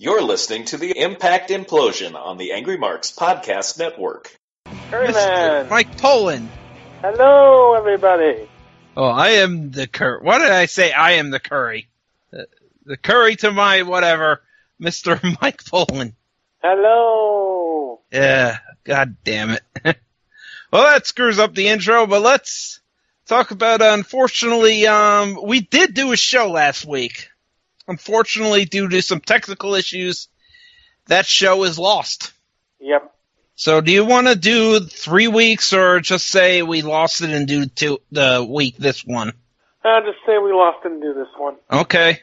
You're listening to the Impact Implosion on the Angry Marks Podcast Network. Curryman! Mike Poland. Hello, everybody. Oh, I am the Curry. What did I say? I am the Curry. The Curry to my whatever, Mr. Mike Poland. Hello. Yeah, god damn it. Well, that screws up the intro, but let's talk about, unfortunately, we did do a show last week. Unfortunately, due to some technical issues, that show is lost. Yep. So do you want to do 3 weeks or just say we lost it and do the week this one? I'll just say we lost and do this one. Okay.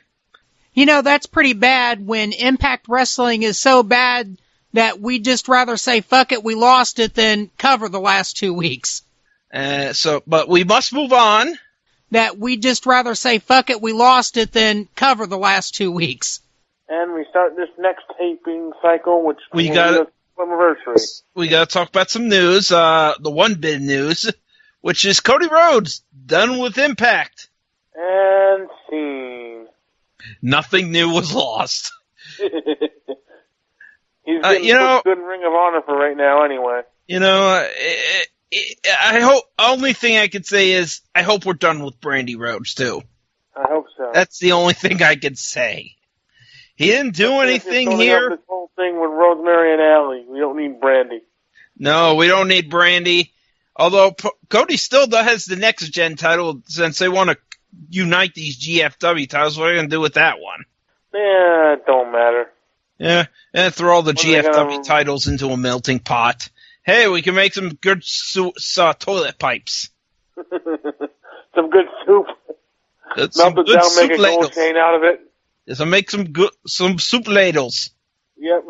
You know, that's pretty bad when Impact Wrestling is so bad that we'd just rather say, fuck it, we lost it, than cover the last 2 weeks. But we must move on. That we'd just rather say, fuck it, we lost it, than cover the last 2 weeks. And we start this next taping cycle, which we will got be the anniversary. We got to talk about some news. The one bit news, which is Cody Rhodes done with Impact. And scene. Nothing new was lost. He's getting a good Ring of Honor for right now, anyway. You know, I hope. Only thing I could say is I hope we're done with Brandy Rhodes too. I hope so. That's the only thing I could say. He didn't do anything here. This whole thing with Rosemary and Allie. We don't need Brandy. No, we don't need Brandy. Although Cody still has the next gen title, since they want to unite these GFW titles. What are they going to do with that one? Yeah, it don't matter. Yeah, and throw all the GFW titles into a melting pot. Hey, we can make some good toilet pipes. Some good soup. Melt it down, make a gold chain out of it. So make some soup ladles. Yep.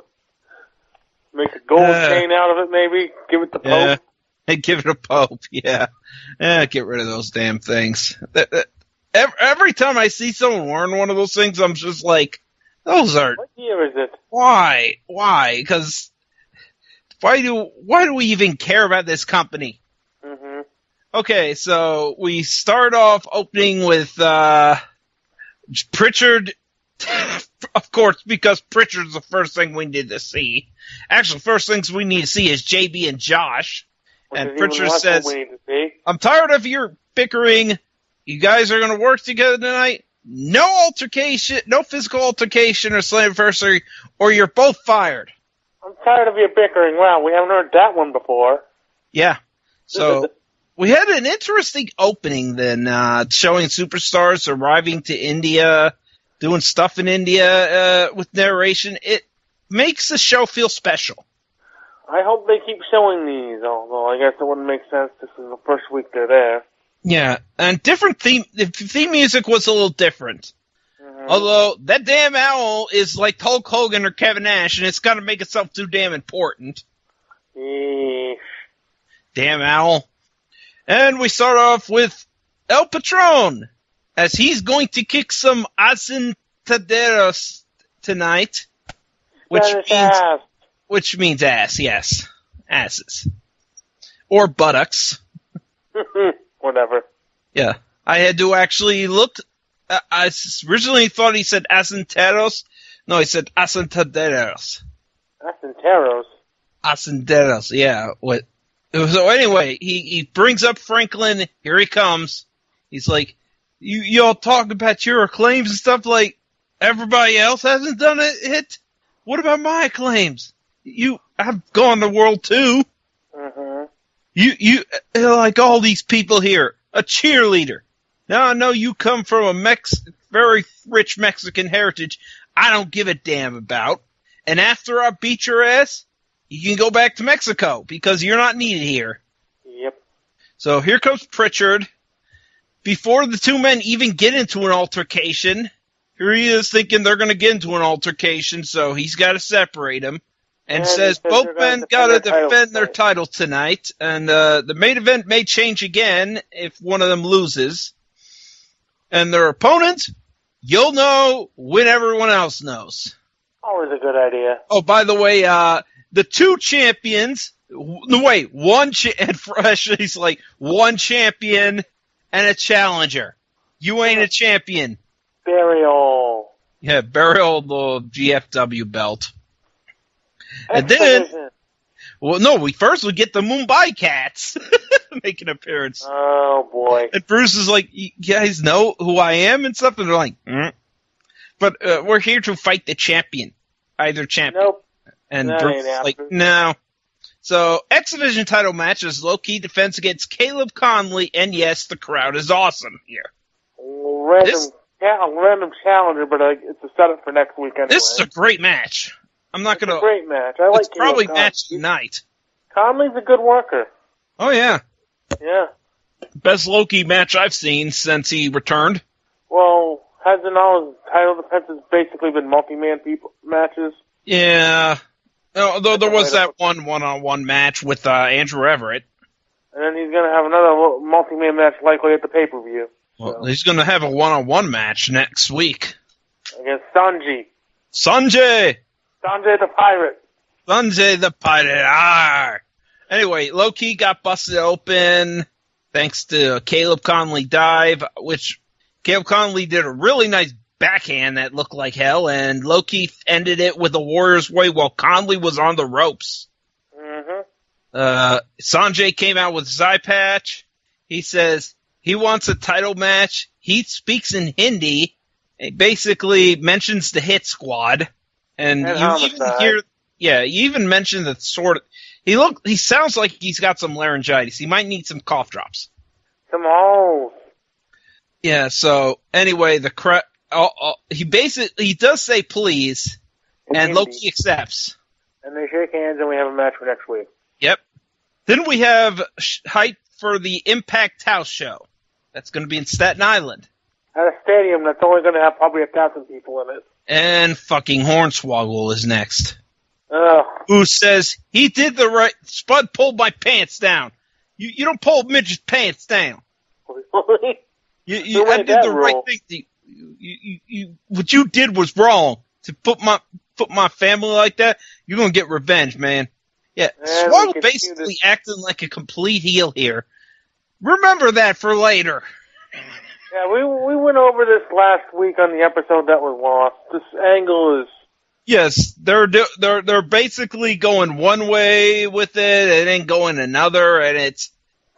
Make a gold chain out of it, maybe. Give it the Pope. Yeah. Hey, give it a Pope, yeah. Get rid of those damn things. Every time I see someone wearing one of those things, I'm just like, those are... What year is it? Why? Because... Why do we even care about this company? Mm-hmm. Okay, so we start off opening with Pritchard, of course, because Pritchard's the first thing we need to see. Actually, first things we need to see is JB and Josh. And Pritchard says, I'm tired of your bickering. You guys are going to work together tonight. No altercation, no physical altercation or slammiversary, or you're both fired. I'm tired of your bickering. Wow, we haven't heard that one before. Yeah. So, we had an interesting opening then, showing superstars arriving to India, doing stuff in India, with narration. It makes the show feel special. I hope they keep showing these, although I guess it wouldn't make sense. This is the first week they're there. Yeah, and the theme music was a little different. Although, that damn owl is like Hulk Hogan or Kevin Nash, and it's got to make itself too damn important. Damn owl. And we start off with El Patron, as he's going to kick some asentaderos tonight, which means ass, yes. Asses. Or buttocks. Whatever. Yeah. I had to actually look... I originally thought he said asenteros. No, he said asentaderos. Asenteros, yeah. So anyway, he brings up Franklin. Here he comes. He's like, y'all talk about your claims and stuff like everybody else hasn't done it. What about my claims? I've gone the world too. Mm-hmm. You like all these people here, a cheerleader. Now I know you come from a very rich Mexican heritage I don't give a damn about. And after I beat your ass, you can go back to Mexico because you're not needed here. Yep. So here comes Pritchard. Before the two men even get into an altercation, here he is thinking they're going to get into an altercation, so he's got to separate them. And says both men got to defend their titles tonight, and the main event may change again if one of them loses. And their opponent, you'll know when everyone else knows. Always a good idea. Oh, by the way, the two champions, one champion and a challenger. You ain't a champion. Burial. Yeah, burial the GFW belt. And then, X-Division. well, no, we get the Mumbai Cats make an appearance. Oh, boy. And Bruce is like, you guys know who I am and stuff? And they're like, But we're here to fight the champion. Either champion. Nope. And That Bruce ain't is like, happening. no. So, X-Division title matches, Low-Key defense against Caleb Conley, and yes, the crowd is awesome here. Random challenger, but it's a setup for next week anyway. This is a great match. I'm not It's going a to... great match. I like It's probably Caleb match Conley. tonight. Conley's a good worker. Oh, yeah. Yeah. Best Loki match I've seen since he returned. Well, hasn't all his title defenses basically been multi-man matches? Yeah. Although there was that one-on-one match with Andrew Everett. And then he's going to have another multi-man match likely at the pay-per-view. Well, he's going to have a one-on-one match next week. Against Sanjay. Sanjay the Pirate. Sanjay the Pirate. Arr. Anyway, Low-Key got busted open thanks to Caleb Conley dive, which Caleb Conley did a really nice backhand that looked like hell, and Low-Key ended it with a Warrior's Way while Conley was on the ropes. Mm-hmm. Sanjay came out with his eye patch. He says he wants a title match. He speaks in Hindi. It basically mentions the Hit Squad. And you even hear, you even mention that sort of, he sounds like he's got some laryngitis. He might need some cough drops. Come on. Yeah, so anyway, he does say please, and Loki accepts. And they shake hands and we have a match for next week. Yep. Then we have hype for the Impact House show. That's going to be in Staten Island. At a stadium that's only going to have probably 1,000 people in it. And fucking Hornswoggle is next. Ugh. Who says, he did the right, Spud pulled my pants down. You don't pull midget's pants down. Really? I did the right thing. What you did was wrong. To put my family like that, you're going to get revenge, man. Yeah, Swoggle basically acting like a complete heel here. Remember that for later. Yeah, we went over this last week on the episode that was lost. This angle is... Yes, they're basically going one way with it and then going another, and it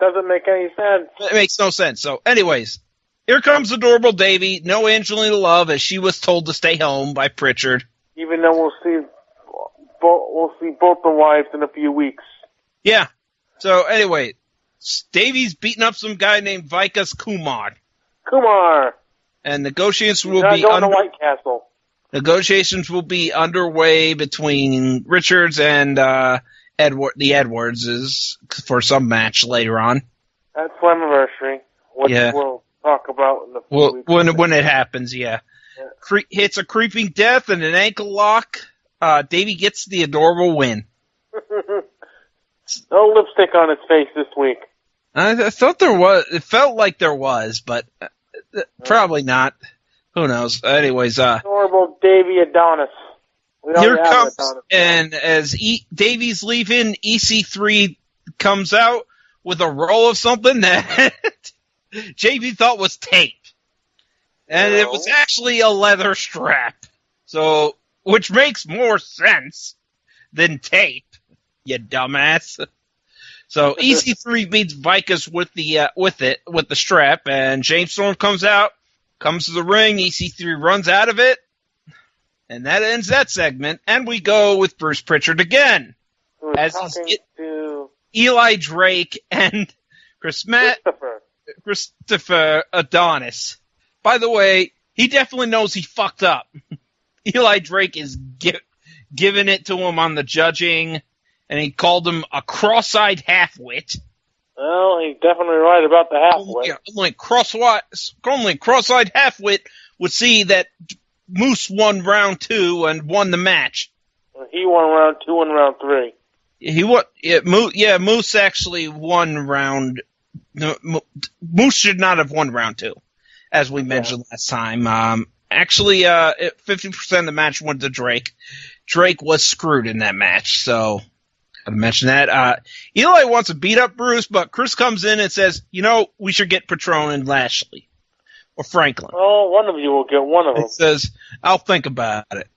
doesn't make any sense. It makes no sense. So, anyways, here comes Adorable Davy. No Angelina Love, as she was told to stay home by Pritchard. Even though we'll see both the wives in a few weeks. Yeah. So, anyway, Davy's beating up some guy named Vikas Kumar. And negotiations will be going to White Castle. Negotiations will be underway between Richards and the Edwardses for some match later on. At Slammiversary, which we'll talk about in a few weeks. When it happens, yeah. Hits a creeping death and an ankle lock. Davey gets the adorable win. No lipstick on his face this week. I thought there was. It felt like there was, but probably not. Who knows? Anyways, adorable Davey Adonis. Here comes, Adonis, and as Davey's leaving, EC3 comes out with a roll of something that JB thought was tape. And it was actually a leather strap. So, which makes more sense than tape, you dumbass. So EC3 beats Vikas with the strap, and James Storm comes to the ring. EC3 runs out of it, and that ends that segment. And we go with Bruce Pritchard again, as he's Eli Drake and Christopher Adonis. By the way, he definitely knows he fucked up. Eli Drake is giving it to him on the judging, and he called him a cross-eyed half-wit. Well, he's definitely right about the half-wit. Only cross-eyed half-wit would see that Moose won round 2 and won the match. He won round 2 and round 3. Moose actually won round... Moose should not have won round 2, as we mentioned last time. 50% of the match went to Drake. Drake was screwed in that match, so gotta mention that. Eli wants to beat up Bruce, but Chris comes in and says, we should get Patron and Lashley. or Franklin. Oh, one of you will get one of them. He says, I'll think about it.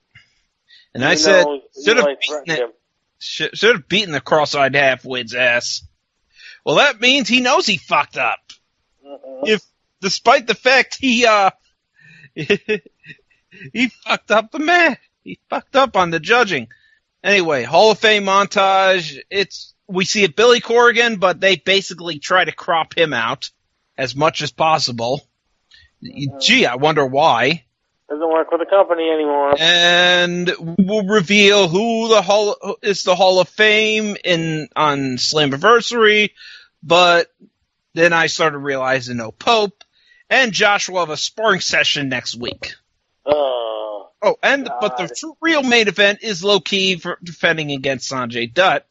And I said, should have beaten the cross-eyed half-wit's ass. Well, that means he knows he fucked up. If, despite the fact he fucked up the match. He fucked up on the judging. Anyway, Hall of Fame montage. We see a Billy Corrigan, but they basically try to crop him out as much as possible. Gee, I wonder why. Doesn't work with the company anymore. And we'll reveal who is the Hall of Fame on Slammiversary, but then I started realizing no Pope, and Josh will have a sparring session next week. But the real main event is Low-Key for defending against Sanjay Dutt.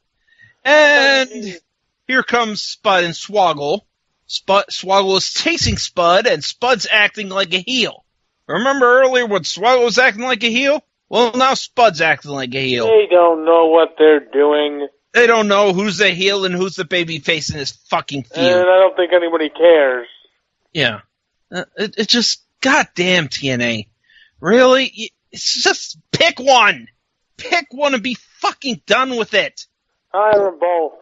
And here comes Spud and Swoggle. Swoggle is chasing Spud, and Spud's acting like a heel. Remember earlier when Swoggle was acting like a heel? Well, now Spud's acting like a heel. They don't know what they're doing. They don't know who's the heel and who's the baby face in this fucking feud. And I don't think anybody cares. Yeah. It just, goddamn TNA. Really? It's just pick one. Pick one and be fucking done with it. Hire them both.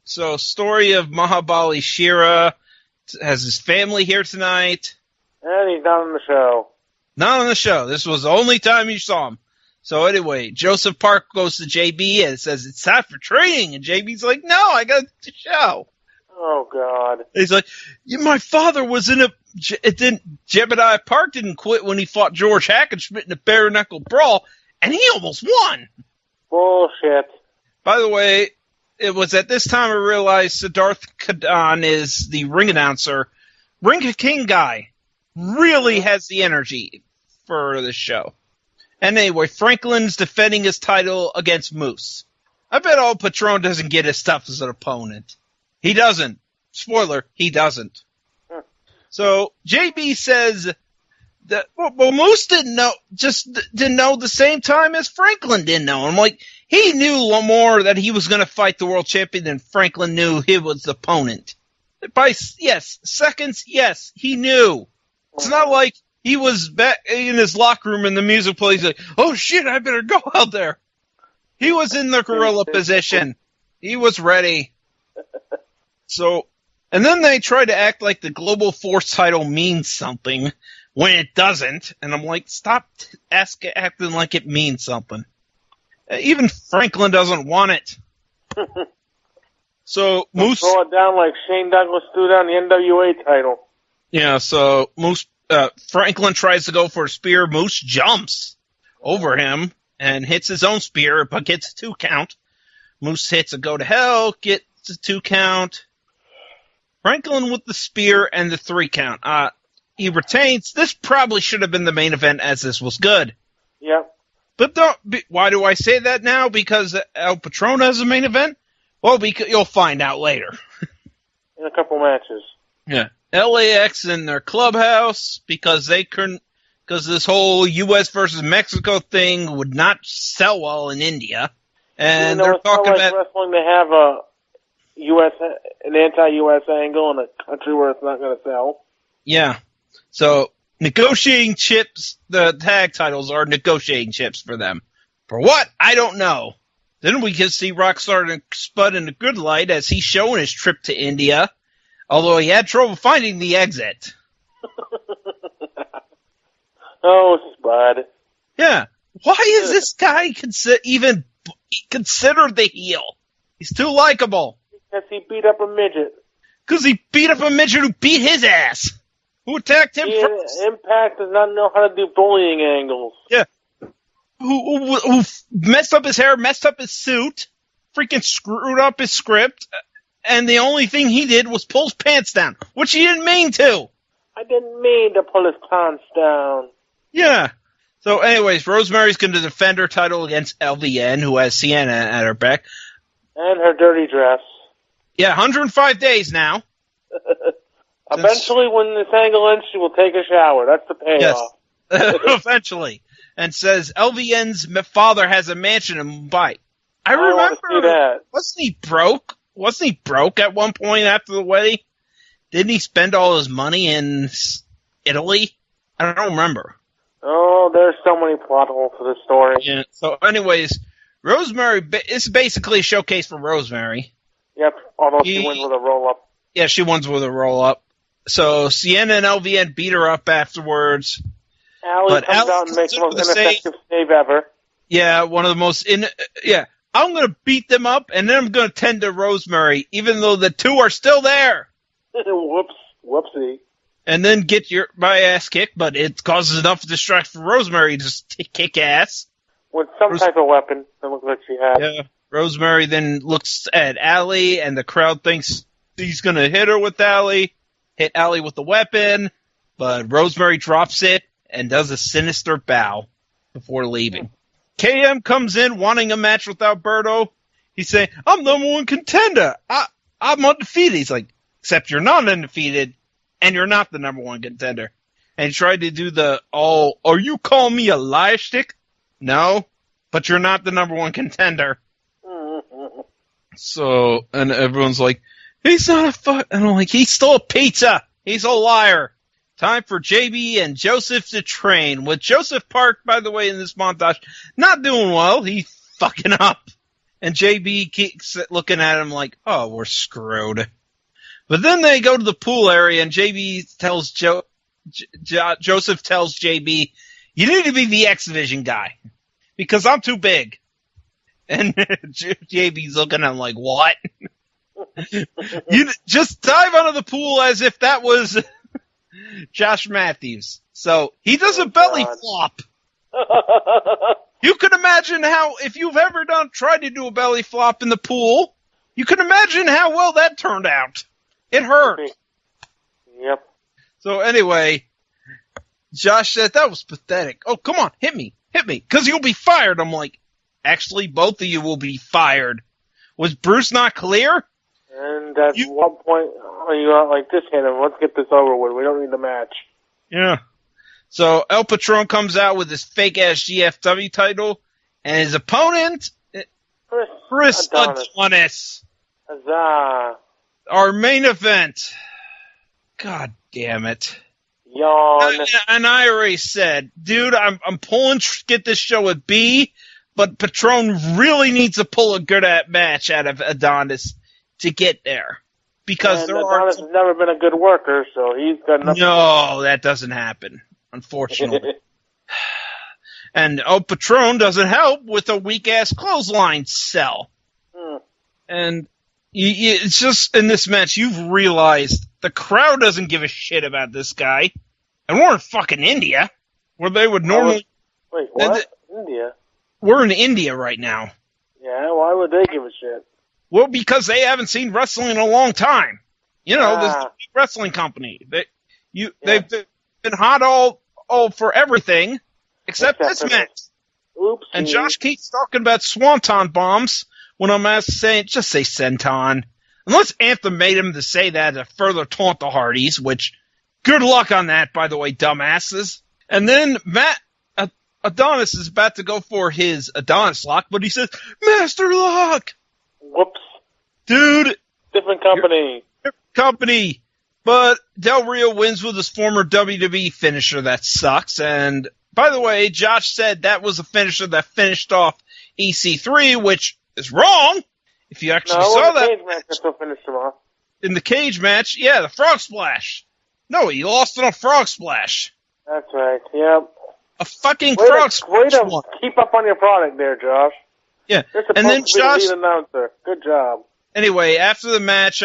So, story of Mahabali Shera has his family here tonight. And he's not on the show. Not on the show. This was the only time you saw him. So anyway, Joseph Park goes to JB and says, it's time for training. And JB's like, no, I got the show. Oh, God. He's like, my father was in Jebediah Park didn't quit when he fought George Hackenschmidt in a bare-knuckle brawl, and he almost won. Bullshit. By the way, it was at this time I realized Siddharth Kadan is the ring announcer. Ring King guy really has the energy for the show. And anyway, Franklin's defending his title against Moose. I bet old Patron doesn't get his stuff as an opponent. He doesn't. Spoiler, he doesn't. So JB says that Moose didn't know the same time as Franklin didn't know. I'm like, he knew more that he was going to fight the world champion than Franklin knew he was the opponent. By seconds, yes, he knew. It's not like he was back in his locker room in the music place like, oh shit, I better go out there. He was in the gorilla position. He was ready. So, and then they try to act like the Global Force title means something when it doesn't. And I'm like, stop acting like it means something. Even Franklin doesn't want it. So Moose throw it down like Shane Douglas threw down the NWA title. Yeah, so Franklin tries to go for a spear. Moose jumps over him and hits his own spear, but gets a 2 count. Moose hits a go to hell, gets a 2 count. Franklin with the spear and the 3 count. He retains. This probably should have been the main event, as this was good. Yep. But why do I say that now? Because El Patron has a main event? Well, you'll find out later. In a couple matches. Yeah. LAX in their clubhouse because this whole U.S. versus Mexico thing would not sell well in India. And they're talking about wrestling to have an anti-U.S. angle in a country where it's not going to sell. Yeah. So, negotiating chips, the tag titles are negotiating chips for them. For what? I don't know. Then we can see Rockstar and Spud in a good light as he's showing his trip to India, although he had trouble finding the exit. Oh, Spud. Yeah. Why is this guy even considered the heel? He's too likable. Because he beat up a midget. Because he beat up a midget who beat his ass. Who attacked him first. Impact does not know how to do bullying angles. Yeah. Who messed up his hair, messed up his suit, freaking screwed up his script, and the only thing he did was pull his pants down, which he didn't mean to. I didn't mean to pull his pants down. Yeah. So anyways, Rosemary's going to defend her title against LVN, who has Sienna at her back. And her dirty dress. Yeah, 105 days now. Eventually, when this angle ends, she will take a shower. That's the payoff. Yes. Eventually. And says LVN's father has a mansion in Mumbai. I remember that. Wasn't he broke? Wasn't he broke at one point after the wedding? Didn't he spend all his money in Italy? I don't remember. Oh, there's so many plot holes to this story. Yeah. So, anyways, Rosemary, it's basically a showcase for Rosemary. Yep, although she wins with a roll-up. Yeah, she wins with a roll-up. So, Sienna and LVN beat her up afterwards. Allie comes out and makes the most ineffective save ever. Yeah, one of the most... I'm going to beat them up, and then I'm going to tend to Rosemary, even though the two are still there. Whoopsie. And then get my ass kicked, but it causes enough distraction for Rosemary to just kick ass. With some type of weapon, it looks like she had. Yeah. Rosemary then looks at Allie, and the crowd thinks he's going to hit her with Allie, hit Allie with the weapon, but Rosemary drops it and does a sinister bow before leaving. KM comes in wanting a match with Alberto. He's saying, I'm number one contender. I'm undefeated. He's like, except you're not undefeated, and you're not the number one contender. And he tried to do are you calling me a liar stick? No, but you're not the number one contender. So, and everyone's like, he's not and I'm like, he stole a pizza. He's a liar. Time for JB and Joseph to train. With Joseph Park, by the way, in this montage, not doing well. He's fucking up. And JB keeps looking at him like, oh, we're screwed. But then they go to the pool area, and JB tells Joseph tells JB, you need to be the X Division guy, because I'm too big. And JB's looking at him like, what? You just dive out of the pool as if that was Josh Matthews. So he does a belly flop. You can imagine how, if you've ever tried to do a belly flop in the pool, you can imagine how well that turned out. It hurt. Yep. So anyway, Josh said, that was pathetic. Oh, come on, hit me, because you'll be fired. I'm like, actually, both of you will be fired. Was Bruce not clear? And at one point, you not like, just hit him. Let's get this over with. We don't need the match. Yeah. So El Patron comes out with his fake-ass GFW title, and his opponent, Chris Adonis. Huzzah. Our main event. God damn it. Yawn. And I already said, dude, I'm pulling get this show at B, but Patron really needs to pull a good match out of Adonis to get there. Because Adonis has never been a good worker, so he's got nothing. No, that doesn't happen, unfortunately. And El Patron doesn't help with a weak-ass clothesline sell. And it's just, in this match, you've realized the crowd doesn't give a shit about this guy. And we're in fucking India, where they would normally... Wait, what? India? We're in India right now. Yeah, why would they give a shit? Well, because they haven't seen wrestling in a long time. You know, this is a big wrestling company. They've been hot all for everything, except this match. Oops. And Josh keeps talking about swanton bombs when I'm saying, just say senton. Unless Anthem made him to say that to further taunt the Hardys, which, good luck on that, by the way, dumbasses. And then Adonis is about to go for his Adonis lock, but he says, Master Lock! Whoops. Dude. Different company. But Del Rio wins with his former WWE finisher that sucks. And, by the way, Josh said that was a finisher that finished off EC3, which is wrong. If you actually saw that. Cage match, that's what finished him off. In the cage match, yeah, the frog splash. No, he lost in a frog splash. That's right, yep. A fucking frog splash. Way to keep up on your product there, Josh. Yeah, You're supposed and then to be the lead announcer. Good job. Anyway, after the match,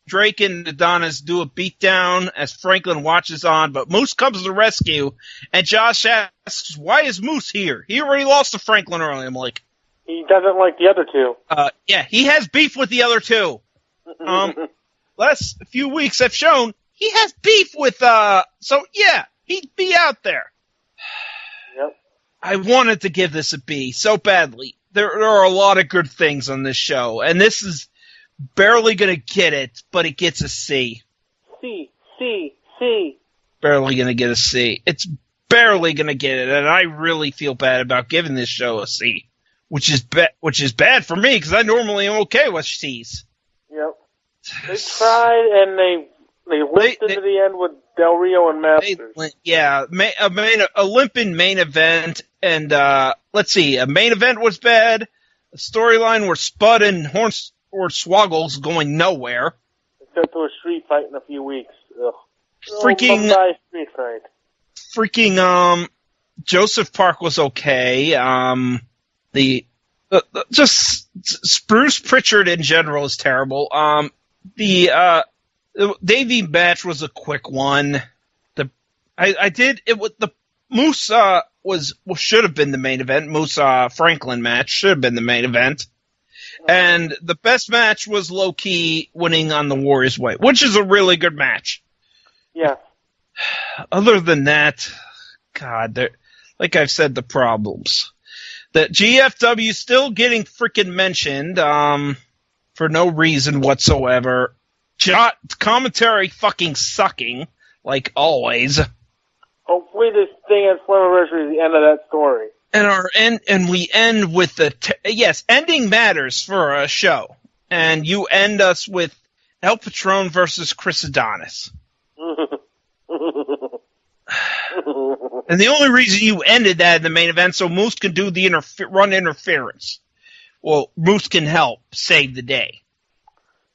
Drake and Adonis do a beatdown as Franklin watches on, but Moose comes to the rescue, and Josh asks, why is Moose here? He already lost to Franklin earlier. I'm like, he doesn't like the other two. Yeah, he has beef with the other two. Last few weeks have shown he has beef with, so yeah, he'd be out there. Yep. I wanted to give this a B so badly. There are a lot of good things on this show, and this is barely going to get it, but it gets a C. C. Barely going to get a C. It's barely going to get it, and I really feel bad about giving this show a C, which is bad for me, because I normally am okay with C's. Yep. They tried, and they limped into the end with Del Rio and Masters. Yeah, a limping main event, and let's see, a main event was bad. A storyline where Spud and Hornswoggle's going nowhere. Except to a street fight in a few weeks. Ugh. Freaking street fight. Freaking Joseph Park was okay. Just Bruce Pritchard in general is terrible. The Davey match was a quick one. The Moose should have been the main event. Moose Franklin match should have been the main event. And the best match was low key winning on the Warriors way, which is a really good match. Yeah. Other than that, God, like I've said, the problems. That GFW still getting freaking mentioned for no reason whatsoever. Commentary fucking sucking, like always. Hopefully this thing at Slammiversary is the end of that story. And we end with yes, ending matters for a show. And you end us with El Patron versus Chris Adonis. And the only reason you ended that in the main event so Moose can do the run interference. Well, Moose can help save the day.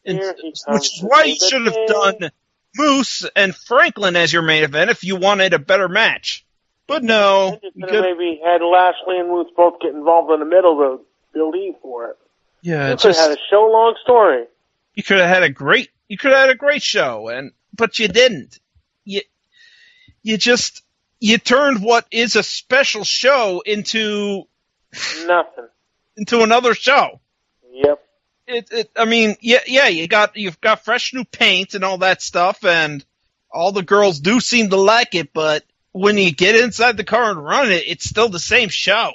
Which is why you should have done Moose and Franklin as your main event if you wanted a better match. But no. You could maybe had Lashley and Moose both get involved in the middle to build in for it. Yeah, you could have had a show-long story. You could have had a great show, but you didn't. You turned what is a special show into nothing. Into another show. Yep. You've got fresh new paint and all that stuff, and all the girls do seem to like it, but when you get inside the car and run it, it's still the same show.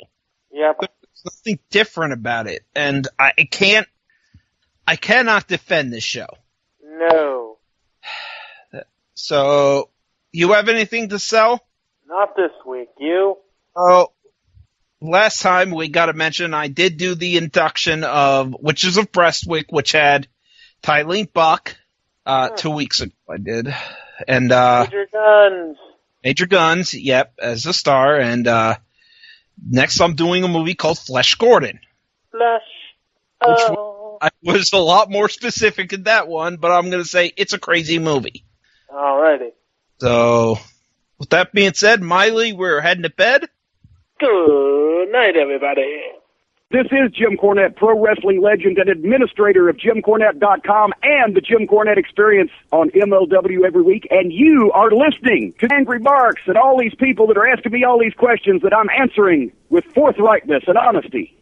Yep. There's nothing different about it, and I cannot defend this show. No. So, you have anything to sell? Not this week. You? Oh, last time we got to mention I did do the induction of Witches of Brestwick, which had Tylene Buck 2 weeks ago. I did, and Major Guns, yep, as a star. And next, I'm doing a movie called Flesh Gordon. Which I was a lot more specific in that one, but I'm going to say it's a crazy movie. Alrighty. So, with that being said, Miley, we're heading to bed. Good night, everybody. This is Jim Cornette, pro wrestling legend and administrator of JimCornette.com and the Jim Cornette Experience on MLW every week, and you are listening to Angry Marks and all these people that are asking me all these questions that I'm answering with forthrightness and honesty.